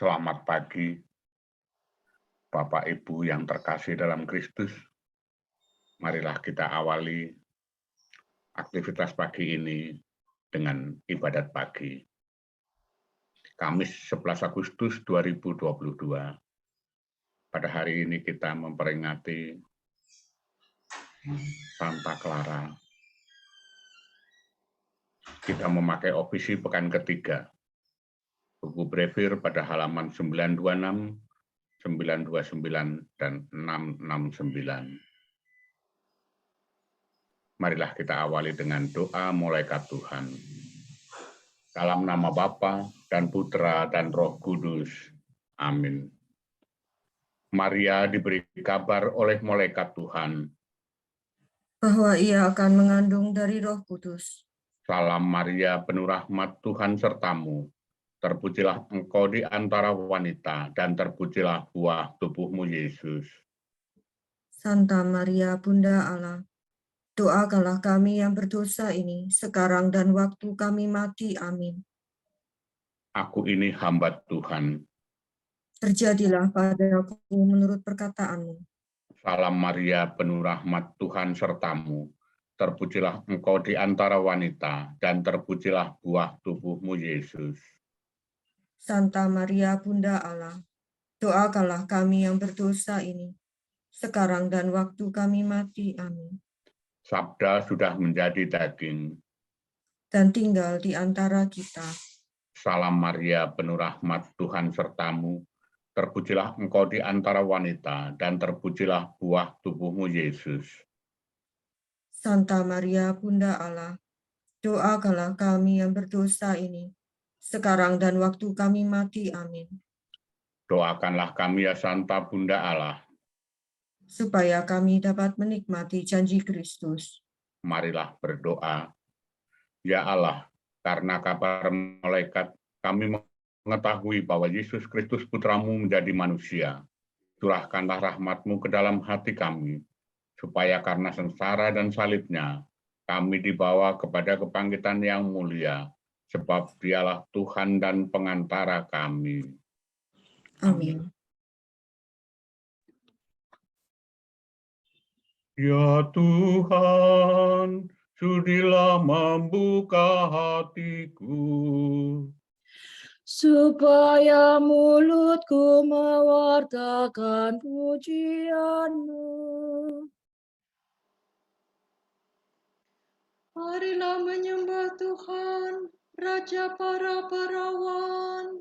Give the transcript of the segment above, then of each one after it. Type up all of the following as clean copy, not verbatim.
Selamat pagi, Bapak Ibu yang terkasih dalam Kristus. Marilah kita awali aktivitas pagi ini dengan ibadat pagi. Kamis 11 Agustus 2022. Pada hari ini kita memperingati Santa Clara. Kita memakai ofisi pekan ketiga. Buku Brevir pada halaman 926, 929, dan 669. Marilah kita awali dengan doa malaikat Tuhan. Dalam nama Bapa dan Putra dan Roh Kudus. Amin. Maria diberi kabar oleh malaikat Tuhan. Bahwa ia akan mengandung dari Roh Kudus. Salam Maria, penuh rahmat, Tuhan sertamu. Terpujilah engkau di antara wanita, dan terpujilah buah tubuhmu, Yesus. Santa Maria, Bunda Allah, doakanlah kami yang berdosa ini, sekarang dan waktu kami mati. Amin. Aku ini hamba Tuhan. Terjadilah padaku menurut perkataanmu. Salam Maria, penuh rahmat, Tuhan sertamu. Terpujilah engkau di antara wanita, dan terpujilah buah tubuhmu, Yesus. Santa Maria, Bunda Allah, doakanlah kami yang berdosa ini, sekarang dan waktu kami mati. Amin. Sabda sudah menjadi daging. Dan tinggal di antara kita. Salam Maria, penuh rahmat, Tuhan sertamu. Terpujilah engkau di antara wanita, dan terpujilah buah tubuhmu, Yesus. Santa Maria, Bunda Allah, doakanlah kami yang berdosa ini, sekarang dan waktu kami mati. Amin. Doakanlah kami ya Santa Bunda Allah. Supaya kami dapat menikmati janji Kristus. Marilah berdoa. Ya Allah, karena kabar malaikat, kami mengetahui bahwa Yesus Kristus Putramu menjadi manusia. Curahkanlah rahmat-Mu ke dalam hati kami, supaya karena sengsara dan salibnya, kami dibawa kepada kebangkitan yang mulia, sebab Dialah Tuhan dan pengantara kami. Amin. Ya Tuhan, sudilah membuka hatiku, supaya mulutku mewartakan pujian-Mu. Marilah menyembah Tuhan, Raja para perawan.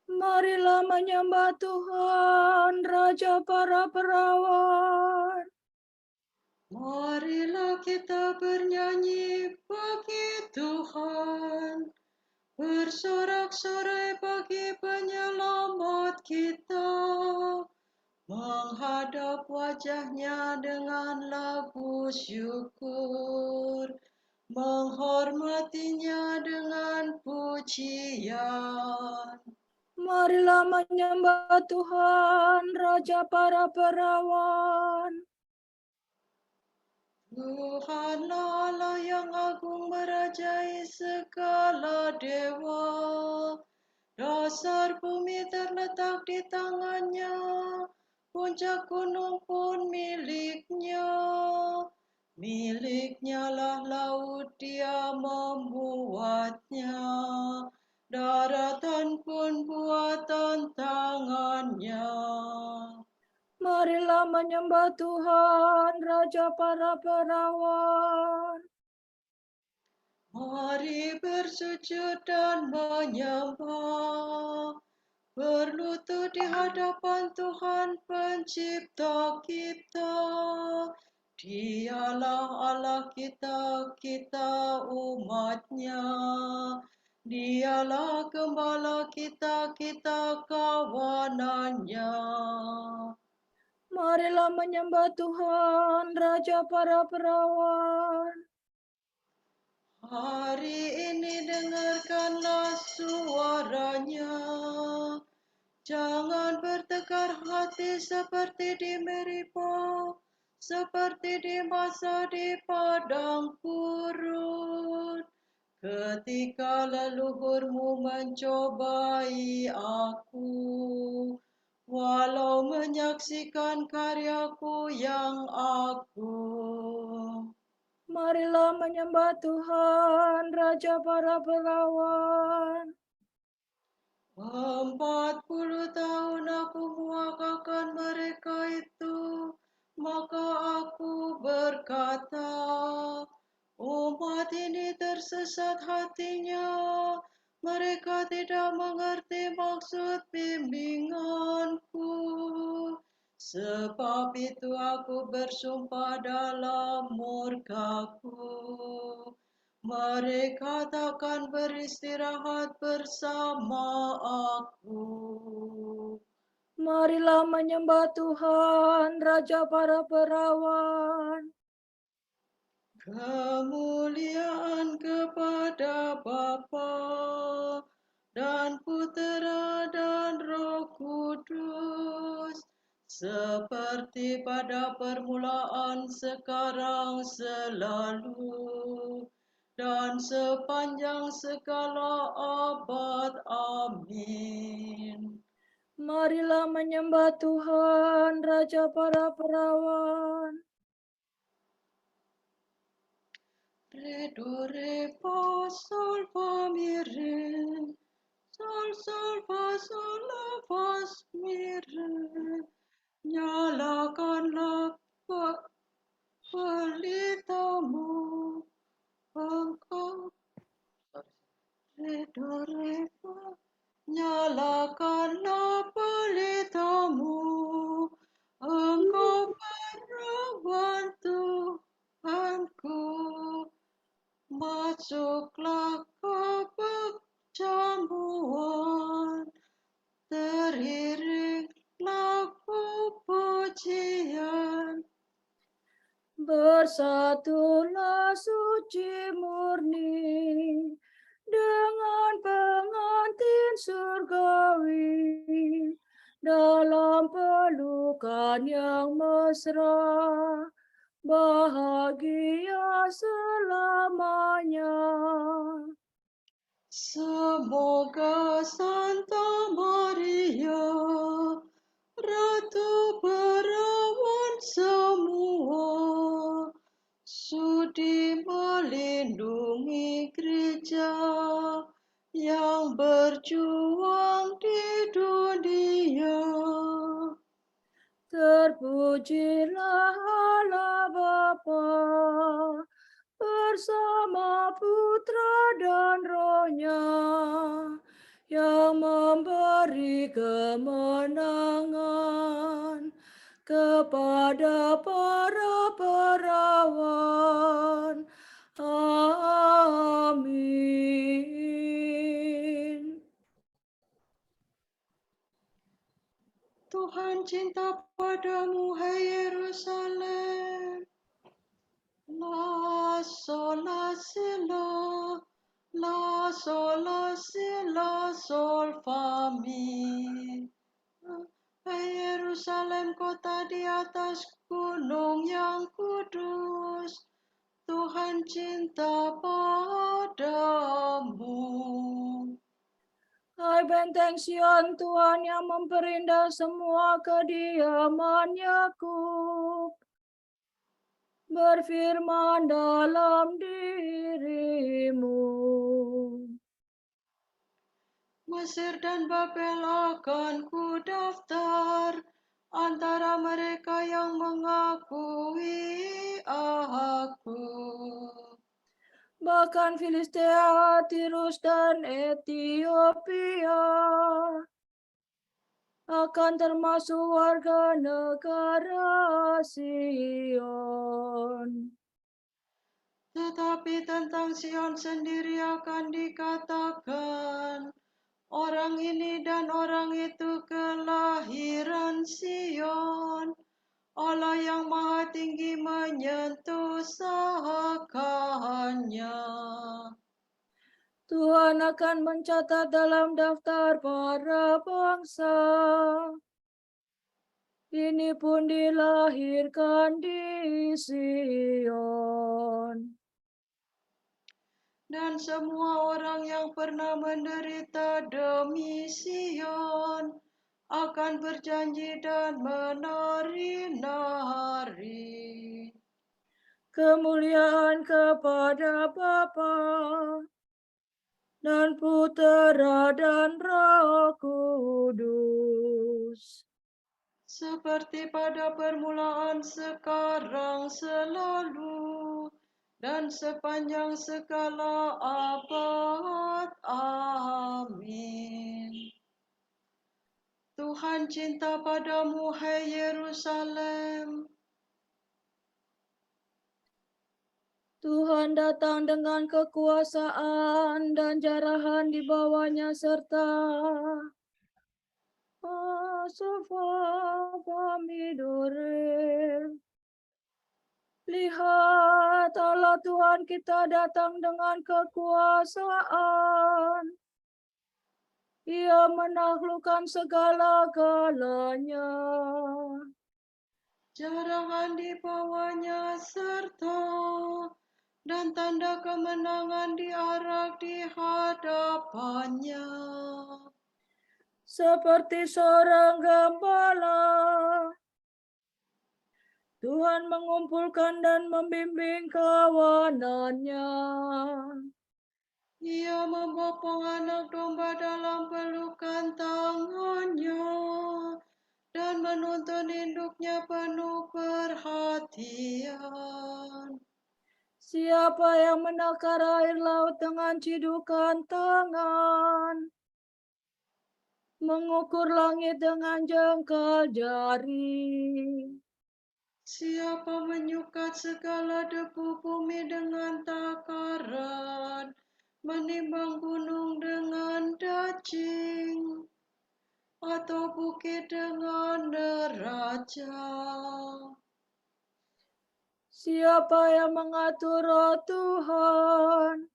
Marilah menyembah Tuhan, Raja para perawan. Marilah kita bernyanyi bagi Tuhan, bersorak-sorai bagi penyelamat kita, menghadap wajah-Nya dengan lagu syukur, menghormatinya dengan pujian. Marilah menyembah Tuhan, Raja para perawan. Tuhanlah Allah yang agung merajai segala dewa. Dasar bumi terletak di tangan-Nya, puncak gunung pun milik-Nya. Milik-Nya lah laut, Dia membuatnya. Daratan pun buatan tangan-Nya. Marilah menyembah Tuhan, Raja para perawan. Mari bersujud dan menyembah, berlutut di hadapan Tuhan Pencipta kita. Dialah Allah kita, kita umat-Nya. Dialah gembala kita, kita kawanan-Nya. Marilah menyembah Tuhan, Raja para perawan. Hari ini dengarkanlah suara-Nya. Jangan bertekar hati seperti di Meriba, seperti di masa di padang gurun. ketika leluhurmu mencobai aku, walau menyaksikan karyaku yang agung. Marilah menyembah Tuhan, Raja para perawan. 40 tahun aku muakakan mereka itu, maka aku berkata, umat ini tersesat hatinya, mereka tidak mengerti maksud bimbinganku. Sebab itu aku bersumpah dalam murkaku, mereka takkan beristirahat bersama aku. Marilah menyembah Tuhan, Raja para perawan. Kemuliaan kepada Bapa dan Putera dan Roh Kudus, seperti pada permulaan, sekarang, selalu, dan sepanjang segala abad. Amin. Marilah menyembah Tuhan, Raja para perawan. Re, do, re, fa, sol, fa, mi, re. Sol, sol, fa, sol, la, fa, mi, re. Nyalakanlah pelitamu, engkau. Re, do, re, fa. Nyalakanlah pelitamu, engkau perawan Tuhanku. Masuklah ke perjamuan, teriring lagu pujian. Bersatulah suci murni dengan pengantin surgawi dalam pelukan yang mesra, bahagia selamanya. Semoga Santa Maria, Ratu Perawan semua, sudi melindungi gereja yang berjuang di dunia. Terpujilah Allah Bapa bersama Putra dan Roh-Nya yang memberi kemenangan kepada para perawan. Amin. Tuhan cinta padamu, hai Yerusalem. La, sol, la, si, la. La, sol, la, si, la, sol, fa, mi. Hai Yerusalem, kota di atas gunung yang kudus, Tuhan cinta padamu. Hai benteng Sion, Tuhan yang memperindah semua kediaman Yakub, berfirman dalam dirimu. Mesir dan Babel akan kudaftar antara mereka yang mengakui aku. Bahkan Filistea, Tirus, dan Ethiopia akan termasuk warga negara Sion. Tetapi tentang Sion sendiri akan dikatakan, orang ini dan orang itu kelahiran Sion. Allah yang Maha Tinggi menyentuh sakahannya. Tuhan akan mencatat dalam daftar para bangsa. Ini pun dilahirkan di Sion. dan semua orang yang pernah menderita demi Sion akan berjanji dan menari-nari. Kemuliaan kepada Bapa dan Putera dan Roh Kudus. Seperti pada permulaan, sekarang, selalu, dan sepanjang segala abad. Amin. Tuhan cinta padamu, hai Yerusalem. Tuhan datang dengan kekuasaan dan jarahan di bawahnya serta Sofa Pamidore. Lihat, Allah Tuhan kita datang dengan kekuasaan. Ia menaklukkan segala-galanya. Jarahan di bawahnya serta dan tanda kemenangan diarak di hadapannya. Seperti seorang gembala, Tuhan mengumpulkan dan membimbing kawanannya. Ia membopong anak domba dalam pelukan tangannya dan menuntun induknya penuh perhatian. Siapa yang menakar air laut dengan cidukan tangan, mengukur langit dengan jengkal jari. Siapa menyukat segala debu bumi dengan takaran, menimbang gunung dengan dacing, atau bukit dengan neraca. Siapa yang mengatur roh Tuhan,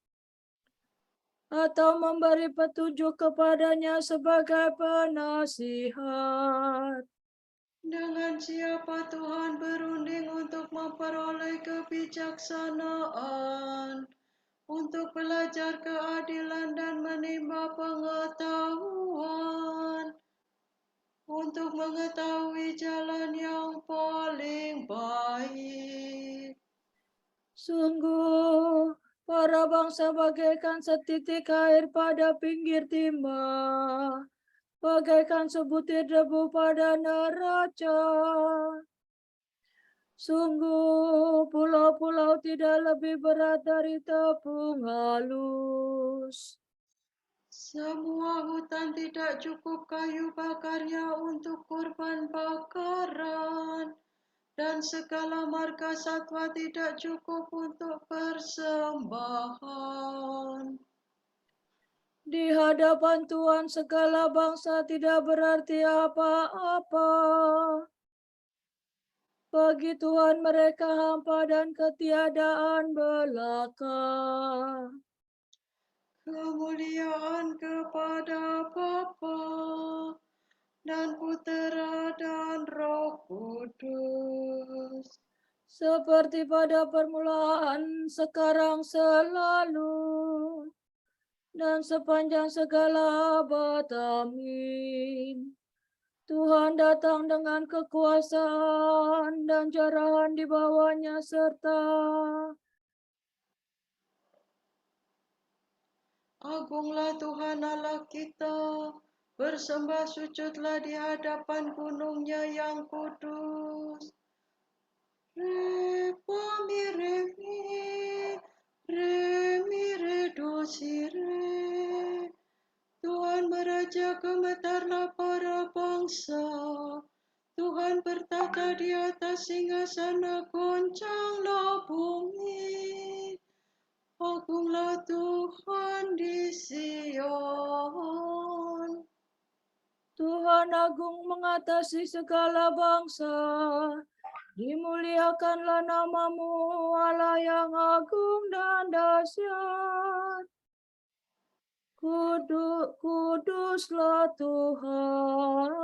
atau memberi petunjuk kepadanya sebagai penasihat. Dengan siapa Tuhan berunding untuk memperoleh kebijaksanaan, untuk belajar keadilan dan menimba pengetahuan, untuk mengetahui jalan yang paling baik. Sungguh, para bangsa bagaikan setitik air pada pinggir timah, bagaikan sebutir debu pada neraca. Sungguh, pulau-pulau tidak lebih berat dari tepung halus. Semua hutan tidak cukup kayu bakarnya untuk korban bakaran, dan segala marga satwa tidak cukup untuk persembahan. Di hadapan Tuhan segala bangsa tidak berarti apa-apa. Bagi Tuhan mereka hampa dan ketiadaan belaka. Kemuliaan kepada Bapa dan Putera dan Roh Kudus. Seperti pada permulaan, sekarang, selalu, dan sepanjang segala abad. Amin. Tuhan datang dengan kekuasaan dan jarahan di bawahnya serta Agunglah Tuhan Allah kita, bersembah sujudlah di hadapan gunungnya yang kudus. Re mi re mi, re mi re do si re. Tuhan meraja, gemetarlah para bangsa. Tuhan bertata di atas singgasana, goncanglah bumi. Agunglah Tuhan di Sion. Tuhan agung mengatasi segala bangsa. Dimuliakanlah namamu, Allah yang agung dan dahsyat. Kuduslah Tuhan.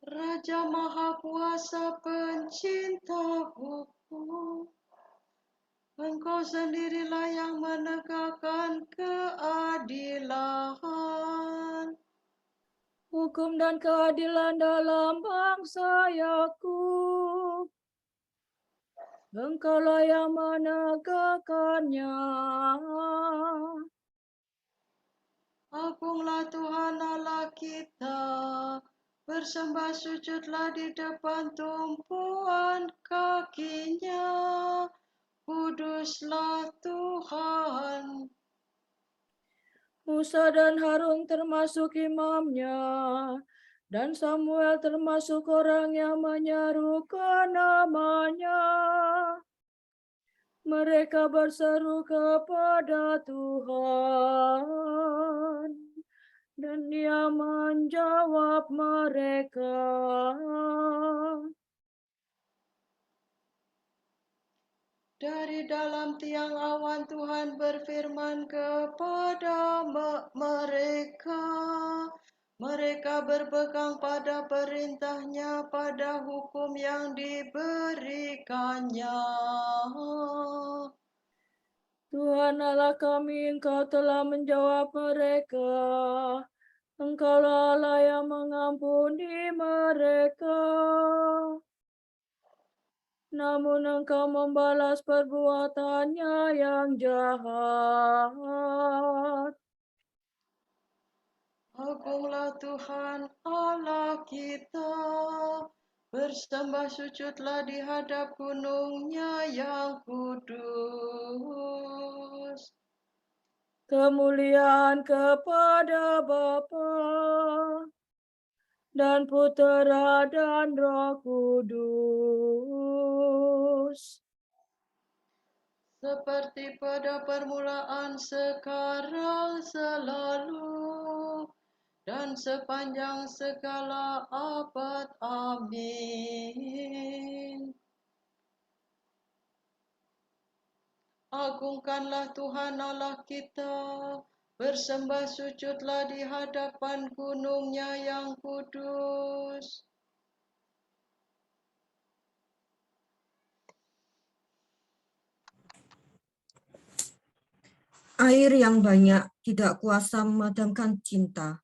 Raja Maha Kuasa, pencinta hukum. Engkau sendirilah yang menegakkan keadilan. Hukum dan keadilan dalam bangsa Yakub. Engkaulah yang menegakkannya. Agunglah Tuhan Allah kita, bersembah sujudlah di depan tumpuan kakinya. Kuduslah Tuhan. Musa dan Harun termasuk imamnya, dan Samuel termasuk orang yang menyerukan namanya. Mereka berseru kepada Tuhan, dan Dia menjawab mereka. Dari dalam tiang awan Tuhan berfirman kepada mereka. Mereka berpegang pada perintahnya, pada hukum yang diberikannya. Tuhan Allah kami, Engkau telah menjawab mereka. Engkaulah Allah yang mengampuni mereka. Namun Engkau membalas perbuatannya yang jahat. Agunglah Tuhan Allah kita, bersembah sujudlah di hadap gunungnya yang kudus. Kemuliaan kepada Bapa dan Putera dan Roh Kudus. Seperti pada permulaan, sekarang, selalu, dan sepanjang segala abad. Amin. Agungkanlah Tuhan Allah kita, bersembah sujudlah di hadapan gunungnya yang kudus. Air yang banyak tidak kuasa memadamkan cinta.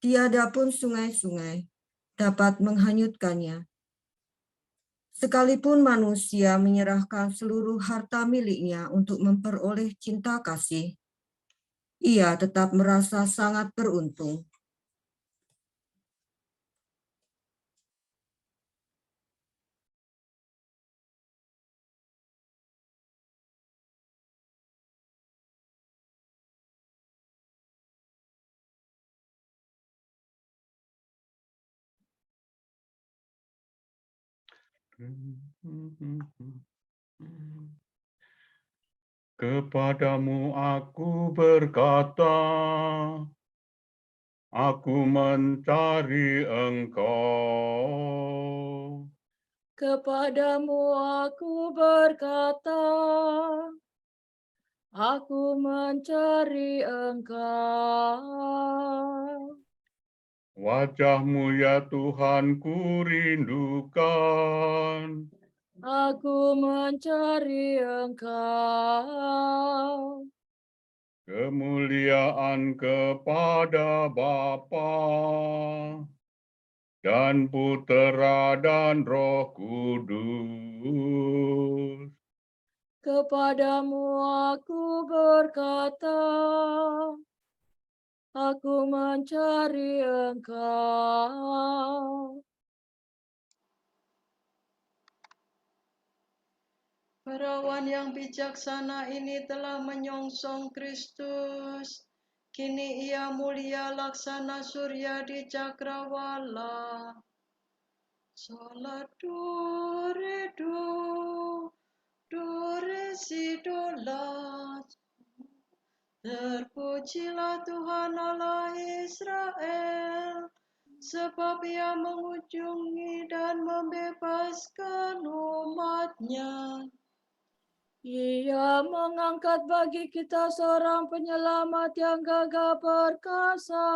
Tiada pun sungai-sungai dapat menghanyutkannya. Sekalipun manusia menyerahkan seluruh harta miliknya untuk memperoleh cinta kasih, ia tetap merasa sangat beruntung. Kepadamu aku berkata, aku mencari Engkau. Kepadamu aku berkata, aku mencari Engkau. Wajah-Mu ya Tuhan ku rindukan. Aku mencari Engkau. Kemuliaan kepada Bapa dan Putera dan Roh Kudus. Kepadamu aku berkata, aku mencari Engkau. Perawan yang bijaksana ini telah menyongsong Kristus. Kini ia mulia laksana surya di cakrawala. Salat do, re, do, re, si, do, la. Terpujilah Tuhan Allah Israel, sebab ia mengunjungi dan membebaskan umat-Nya. Ia mengangkat bagi kita seorang penyelamat yang gagah perkasa,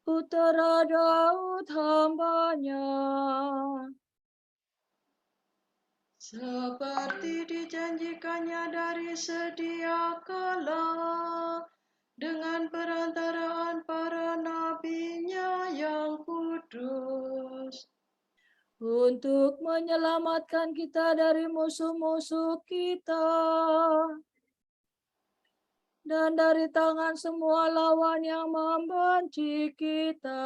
Putera Daud hamba-Nya. seperti dijanjikannya dari sedia kala, dengan perantaraan para nabinya yang kudus, untuk menyelamatkan kita dari musuh-musuh kita dan dari tangan semua lawan yang membenci kita,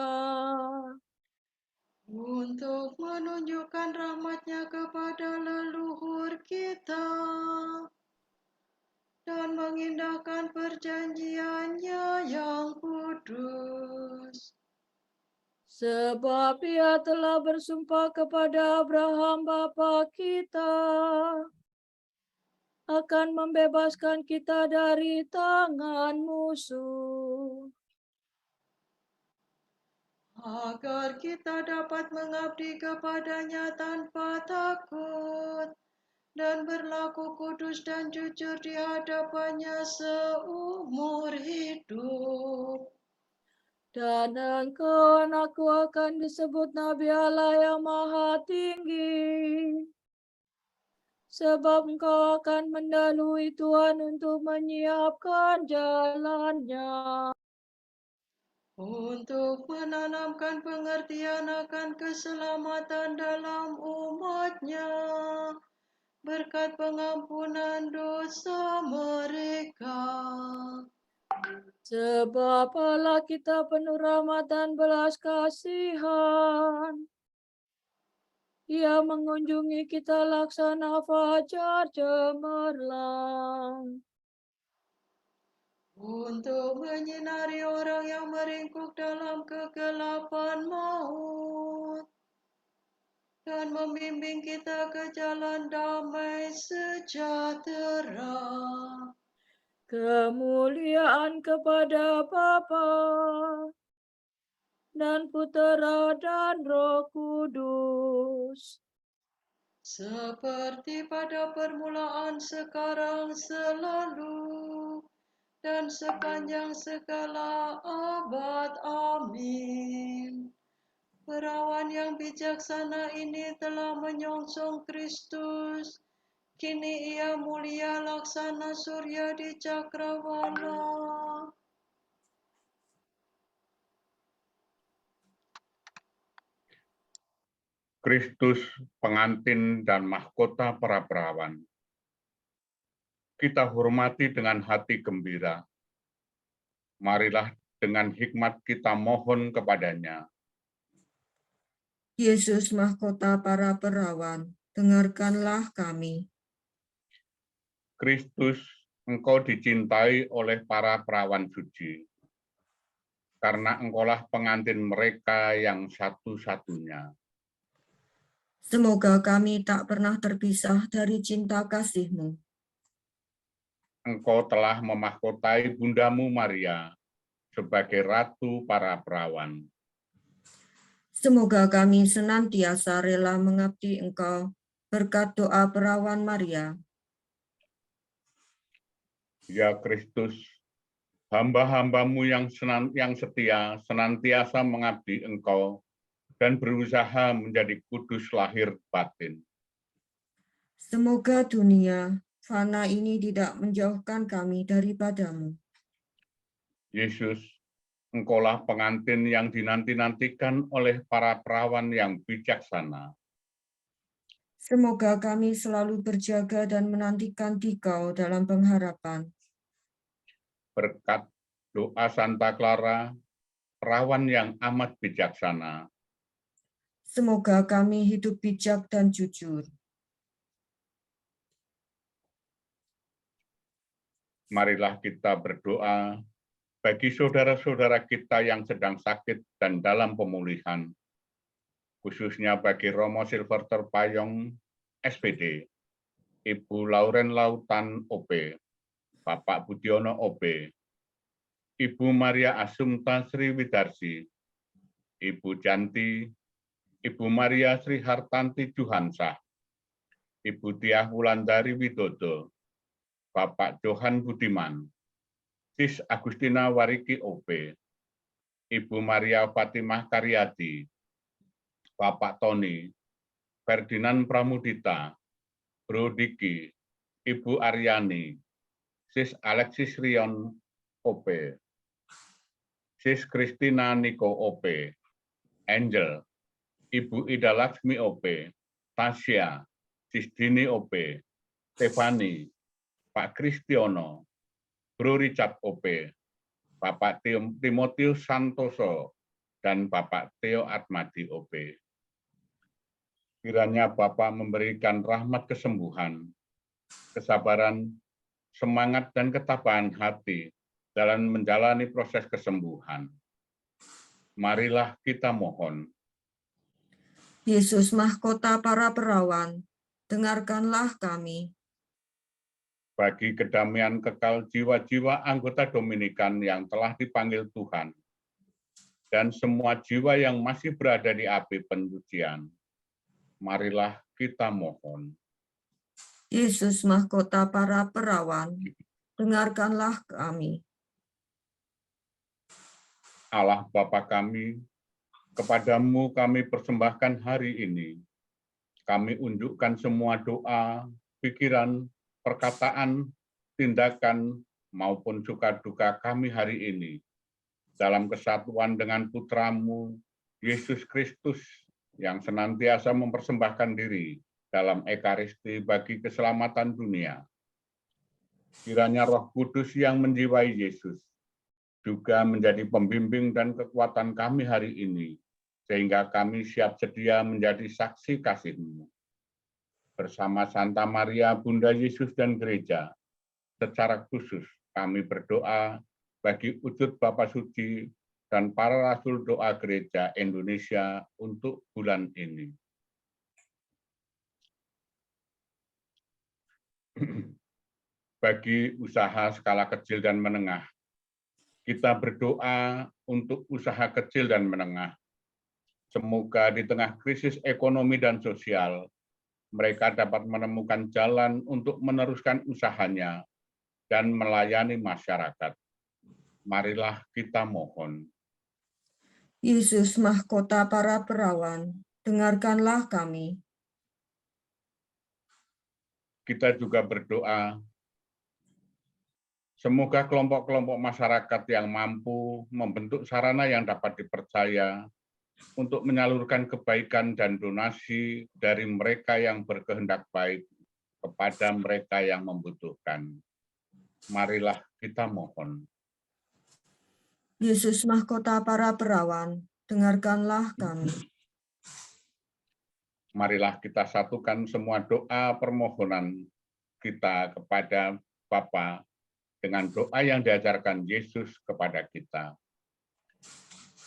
untuk menunjukkan rahmat-Nya kepada leluhur kita dan mengindahkan perjanjian-Nya yang kudus. sebab Ia telah bersumpah kepada Abraham bapa kita akan membebaskan kita dari tangan musuh, Agar kita dapat mengabdi kepada-Nya tanpa takut dan berlaku kudus dan jujur di hadapan-Nya seumur hidup. dan engkau anakku akan disebut Nabi Allah yang Maha Tinggi, sebab engkau akan mendahului Tuhan untuk menyiapkan jalannya, Untuk menanamkan pengertian akan keselamatan dalam umat-Nya, berkat pengampunan dosa mereka. sebab Allah kita penuh rahmat dan belas kasihan. Ia mengunjungi kita laksana fajar cemerlang, Untuk menyinari orang yang meringkuk dalam kegelapan maut, dan membimbing kita ke jalan damai sejahtera. kemuliaan kepada Bapa dan Putera dan Roh Kudus, Seperti pada permulaan, sekarang, selalu, dan sepanjang segala abad. Amin. Perawan yang bijaksana ini telah menyongsong Kristus. Kini ia mulia laksana surya di cakrawala. Kristus, pengantin dan mahkota para perawan. Kita hormati dengan hati gembira. Marilah dengan hikmat kita mohon kepadanya. Yesus mahkota para perawan, dengarkanlah kami. Kristus, Engkau dicintai oleh para perawan suci, karena Engkaulah pengantin mereka yang satu-satunya. Semoga kami tak pernah terpisah dari cinta kasih-Mu. Engkau telah memahkotai Bundamu Maria sebagai Ratu para perawan. Semoga kami senantiasa rela mengabdi Engkau berkat doa perawan Maria. Ya Kristus, hamba-hambamu yang setia senantiasa mengabdi Engkau dan berusaha menjadi kudus lahir batin. Semoga dunia fana ini tidak menjauhkan kami daripada-Mu. Yesus, Engkaulah pengantin yang dinanti-nantikan oleh para perawan yang bijaksana. Semoga kami selalu berjaga dan menantikan Dikau dalam pengharapan. Berkat doa Santa Clara, perawan yang amat bijaksana, Semoga kami hidup bijak dan jujur. marilah kita berdoa bagi saudara-saudara kita yang sedang sakit dan dalam pemulihan, khususnya bagi Romo Silverter Payong, SPD, Ibu Lauren Lautan, OP, Bapak Budiono, OP, Ibu Maria Asumta Sri Widarsi, Ibu Janti, Ibu Maria Sri Hartanti Juhansah, Ibu Tiah Wulandari Widodo, Bapak Johan Budiman, Sis Agustina Wariki, OP, Ibu Maria Fatimah Karyadi, Bapak Tony, Ferdinand Pramudita, Bro Diki, Ibu Aryani, Sis Alexis Rion OP, Sis Christina Niko OP, Angel, Ibu Ida Laksmi OP, Tasya, Sis Dini OP, Stefani, Pak Kristiono, Bro Richard OP, Bapak Timotius Santoso, dan Bapak Theo Atmadi OP. Kiranya Bapak memberikan rahmat kesembuhan, kesabaran, semangat, dan ketabahan hati dalam menjalani proses kesembuhan. Marilah kita mohon. Yesus mahkota para perawan, dengarkanlah kami. Bagi kedamaian kekal jiwa-jiwa anggota Dominikan yang telah dipanggil Tuhan, dan semua jiwa yang masih berada di api pensucian, marilah kita mohon. Yesus mahkota para perawan, dengarkanlah kami. Allah Bapa kami, kepadamu kami persembahkan hari ini. Kami unjukkan semua doa, pikiran, perkataan, tindakan, maupun suka duka kami hari ini dalam kesatuan dengan Putramu, Yesus Kristus, yang senantiasa mempersembahkan diri dalam Ekaristi bagi keselamatan dunia. Kiranya Roh Kudus yang menjiwai Yesus juga menjadi pembimbing dan kekuatan kami hari ini, sehingga kami siap sedia menjadi saksi kasih-Mu. Bersama Santa Maria, Bunda Yesus dan Gereja, secara khusus kami berdoa bagi wujud Bapa Suci dan para Rasul Doa Gereja Indonesia untuk bulan ini. Bagi usaha skala kecil dan menengah, kita berdoa untuk usaha kecil dan menengah. Semoga di tengah krisis ekonomi dan sosial, mereka dapat menemukan jalan untuk meneruskan usahanya dan melayani masyarakat. Marilah kita mohon. Yesus mahkota para perawan, dengarkanlah kami. Kita juga berdoa, semoga kelompok-kelompok masyarakat yang mampu membentuk sarana yang dapat dipercaya untuk menyalurkan kebaikan dan donasi dari mereka yang berkehendak baik kepada mereka yang membutuhkan. Marilah kita mohon. Yesus mahkota para perawan, dengarkanlah kami. Marilah kita satukan semua doa permohonan kita kepada Bapa dengan doa yang diajarkan Yesus kepada kita.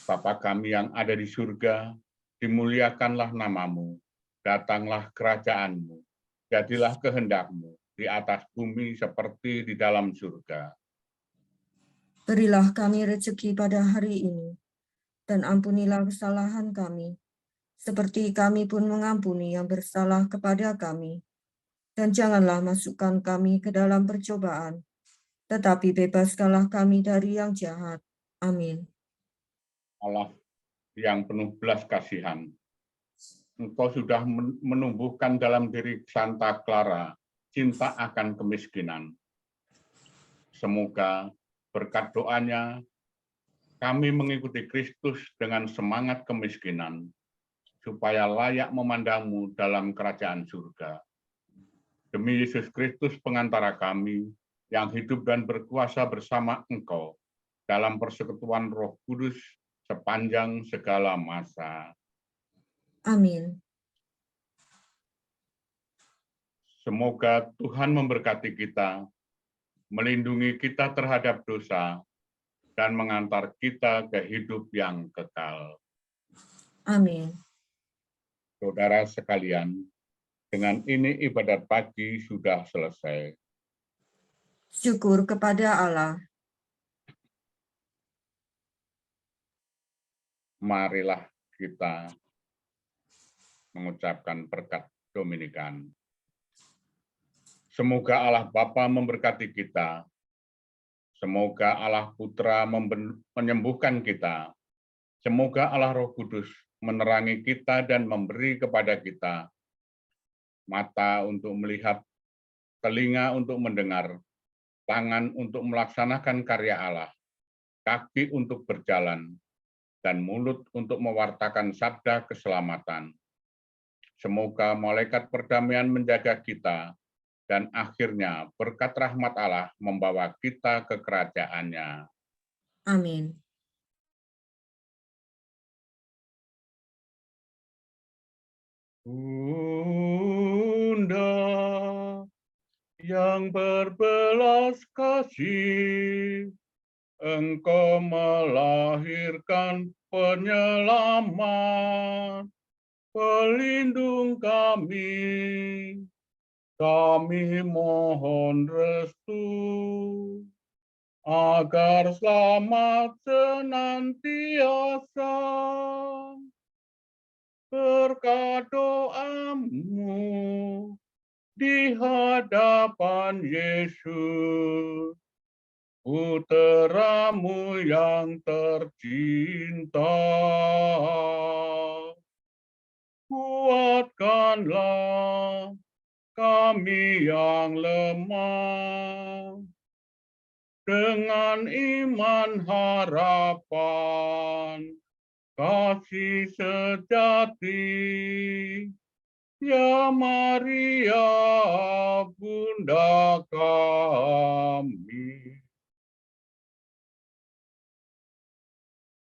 Bapa kami yang ada di surga, dimuliakanlah namamu, datanglah kerajaan-Mu, jadilah kehendak-Mu di atas bumi seperti di dalam surga. Berilah kami rezeki pada hari ini, dan ampunilah kesalahan kami, seperti kami pun mengampuni yang bersalah kepada kami. Dan janganlah masukkan kami ke dalam percobaan, tetapi bebaskanlah kami dari yang jahat. Amin. Allah yang penuh belas kasihan, Engkau sudah menumbuhkan dalam diri Santa Clara cinta akan kemiskinan. Semoga berkat doanya, kami mengikuti Kristus dengan semangat kemiskinan, supaya layak memandang-Mu dalam kerajaan surga. Demi Yesus Kristus pengantara kami, yang hidup dan berkuasa bersama Engkau, dalam persekutuan Roh Kudus, sepanjang segala masa. Amin. Semoga Tuhan memberkati kita, melindungi kita terhadap dosa, dan mengantar kita ke hidup yang kekal. Amin. Saudara sekalian, dengan ini ibadat pagi sudah selesai. Syukur kepada Allah. Marilah kita mengucapkan berkat Dominikan. Semoga Allah Bapa memberkati kita. Semoga Allah Putra menyembuhkan kita. Semoga Allah Roh Kudus menerangi kita dan memberi kepada kita mata untuk melihat, telinga untuk mendengar, tangan untuk melaksanakan karya Allah, kaki untuk berjalan, dan mulut untuk mewartakan sabda keselamatan. Semoga malaikat perdamaian menjaga kita, dan akhirnya berkat rahmat Allah membawa kita ke kerajaan-Nya. Amin. Bunda yang berbelas kasih, Engkau melahirkan penyelamat, pelindung kami. Kami mohon restu agar selamat senantiasa. Berkat doamu di hadapan Yesus, Putramu yang tercinta. Kuatkanlah kami yang lemah, dengan iman harapan kasih sejati. Ya Maria, Bunda kami.